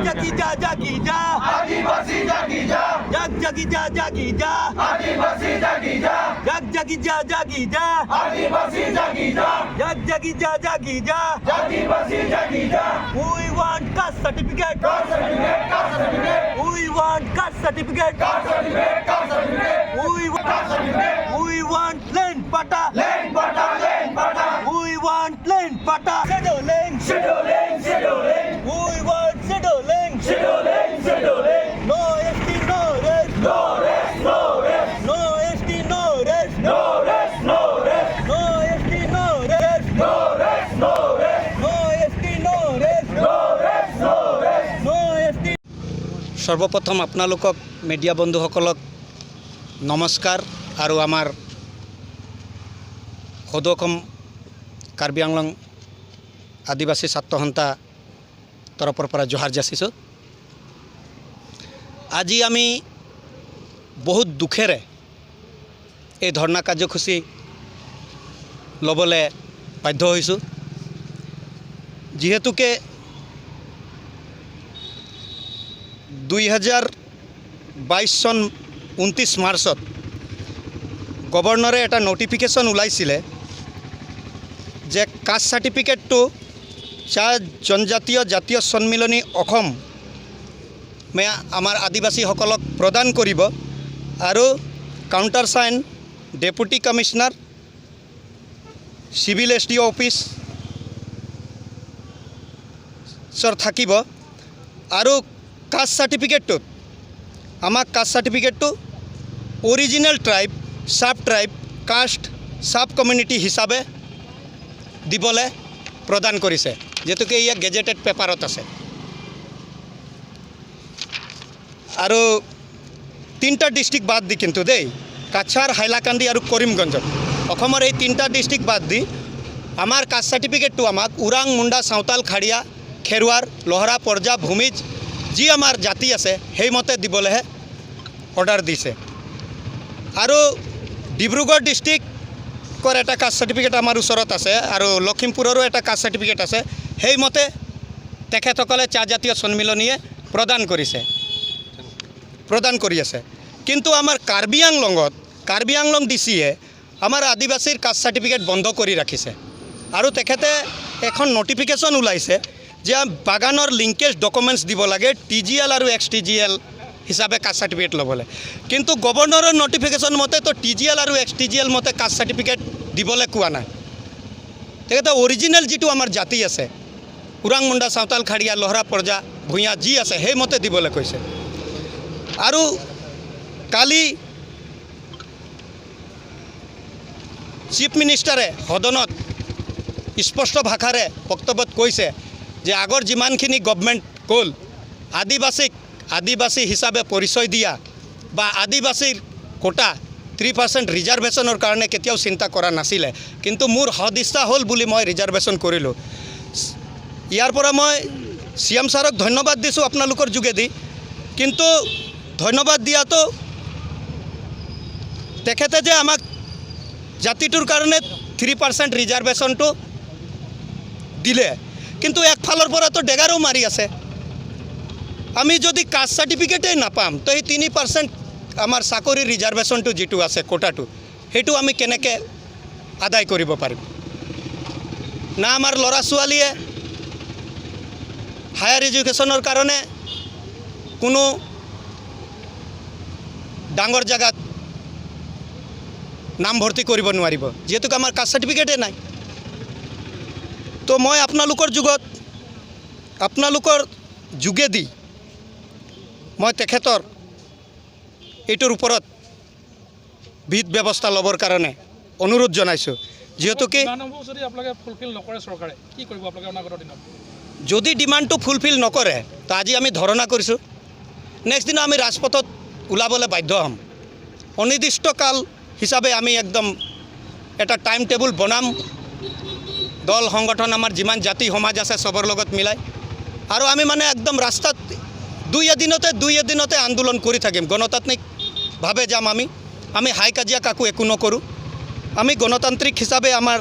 জাগি যা জাগি যা আদিবাসী জাগি যা জাগ জাগি যা জাগি যা আদিবাসী জাগি যা জাগ জাগি যা জাগি যা আদিবাসী জাগি যা জাগ জাগি যা জাগি যা আদিবাসী জাগি যা We want caste certificate. Caste certificate caste certificate We want caste certificate. Caste certificate caste certificate caste certificate We want land pata. Land patta We want land pata. Settling. Scheduling scheduling We want settling. Scheduling scheduling No ST, no rest. No rest no rest No ST, no rest. No rest no rest No ST, no rest. No rest no rest No ST, no rest. No rest no rest No ST. সৰ্বপ্ৰথম আপোনালোকক media বন্ধুসকলক নমস্কাৰ আৰু আমাৰ সদৌ অসম কাৰ্বি আংলং আদিবাসী ছাত্ৰ সন্থা তৰফৰ পৰা জোহাৰ যাচিছোঁ। আজি আমি বহুত দুখেৰে এই ধৰ্ণা কাৰ্যসূচী ল'বলৈ বাধ্য হৈছোঁ, যিহেতুকে 2022 চন 29 মাৰ্চত গভৰ্ণৰে এটা নটিফিকেশ্যন ওলাইছিলে যে কাষ্ট চাৰ্টিফিকেটটো চাহ জনজাতীয় জাতীয় সন্মিলনী অসম আমাৰ আদিবাসীসকলক প্ৰদান কৰিব আৰু counter sign deputy commissioner civil SDO officer থাকিব আৰু কাষ্ট চাৰ্টিফিকেটটোত আমাক কাষ্ট চাৰ্টিফিকেটটো original tribe sub tribe caste sub community হিচাপে দিবলৈ প্ৰদান কৰিছে, যিহেতুকে ইয়াত গেজেটেড পেপাৰত আছে। আৰু 3টা ডিষ্ট্ৰিক্ট বাদ দি কিন্তু দেই, কাছাৰ, হাইলাকান্দি আৰু কৰিমগঞ্জত অসমৰ এই 3টা ডিষ্ট্ৰিক্ট বাদ দি আমাৰ কাষ্ট চাৰ্টিফিকেটটো আমাক ওৰাং, মুণ্ডা, চাওতাল, খাৰিয়া, খেৰৱাৰ, লহৰা, পৰ্জা, ভূমিজ যি আমাৰ জাতি আছে সেইমতে দিবলৈহে অৰ্ডাৰ দিছে। আৰু ডিব্ৰুগড় ডিষ্ট্ৰিক্টৰ এটা কাষ্ট চাৰ্টিফিকেট আমাৰ ওচৰত আছে আৰু লখিমপুৰৰো এটা কাষ্ট চাৰ্টিফিকেট আছে, সেইমতে তেখেতসকলে চাহ জাতীয় সন্মিলনীয়ে প্ৰদান কৰি আছে। কিন্তু আমাৰ কাৰ্বি আংলং DCয়ে আমাৰ আদিবাসীৰ কাষ্ট চাৰ্টিফিকেট বন্ধ কৰি ৰাখিছে আৰু তেখেতে এখন নটিফিকেশ্যন ওলাইছে যে বাগানৰ লিংকেজ ডকুমেণ্টছ দিব লাগে TGL আৰু XTGL হিচাপে কাষ্ট চাৰ্টিফিকেট ল'বলৈ। কিন্তু গভৰ্ণৰৰ নটিফিকেশ্যন মতে তো TGL আৰু XTGL মতে কাষ্ট চাৰ্টিফিকেট দিবলৈ কোৱা নাই। তেখেতে অৰিজিনেল যিটো আমাৰ জাতি আছে ওৰাং, মুণ্ডা, চাওতাল, খাৰিয়া, লহৰা, পৰ্জা, ভূঞা যি আছে সেইমতে দিবলৈ কৈছে। আৰু কালি চিফ মিনিষ্টাৰে সদনত স্পষ্ট ভাষাৰে বক্তব্যত কৈছে যে আগৰ যিমানখিনি গভৰ্ণমেণ্ট গ'ল আদিবাসী হিচাপে পৰিচয় দিয়া বা আদিবাসীৰ কোটা 3% ৰিজাৰ্ভেশ্যনৰ কাৰণে কেতিয়াও চিন্তা কৰা নাছিলে, কিন্তু মোৰ সদিচ্ছা হ'ল বুলি মই ৰিজাৰ্ভেশ্যন কৰিলোঁ। ইয়াৰ পৰা মই CM ছাৰক ধন্যবাদ দিছোঁ আপোনালোকৰ যোগেদি, কিন্তু ধন্যবাদ দিয়াটো তেখেতে যে আমাক জাতিটোৰ কাৰণে 3% ৰিজাৰ্ভেশ্যনটো দিলে, কিন্তু একফালৰ পৰাতো ডেগাৰো মাৰি আছে। আমি যদি কাষ্ট চাৰ্টিফিকেটেই নাপাম তো এই 3% আমাৰ চাকৰিৰ ৰিজাৰ্ভেশ্যনটো যিটো আছে কোটাটো সেইটো আমি কেনেকৈ আদায় কৰিব পাৰিম? না আমাৰ ল'ৰা ছোৱালীয়ে হায়াৰ এডুকেশ্যনৰ কাৰণে কোনো ডাঙৰ জেগাত নামভৰ্তি কৰিব নোৱাৰিব, যিহেতুকে আমাৰ কাষ্ট চাৰ্টিফিকেটেই নাই। তো মই আপোনালোকৰ যোগেদি মই তেখেতৰ এইটোৰ ওপৰত বিহিত ব্যৱস্থা ল'বৰ কাৰণে অনুৰোধ জনাইছোঁ, যিহেতুকে যদি ডিমাণ্ডটো ফুলফিল নকৰে তো আজি আমি ধৰণা কৰিছোঁ, নেক্সট দিনা আমি ৰাজপথত ওলাবলৈ বাধ্য হ'ম। অনিৰ্দিষ্টকাল হিচাপে আমি একদম এটা টাইম টেবুল বনাম, দল সংগঠন আমাৰ যিমান জাতি সমাজ আছে চবৰ লগত মিলাই, আৰু আমি মানে একদম ৰাস্তাত দুই এদিনতে আন্দোলন কৰি থাকিম। গণতান্ত্ৰিকভাৱে যাম আমি হাই কাজিয়া কাকো একো নকৰোঁ। আমি গণতান্ত্ৰিক হিচাপে আমাৰ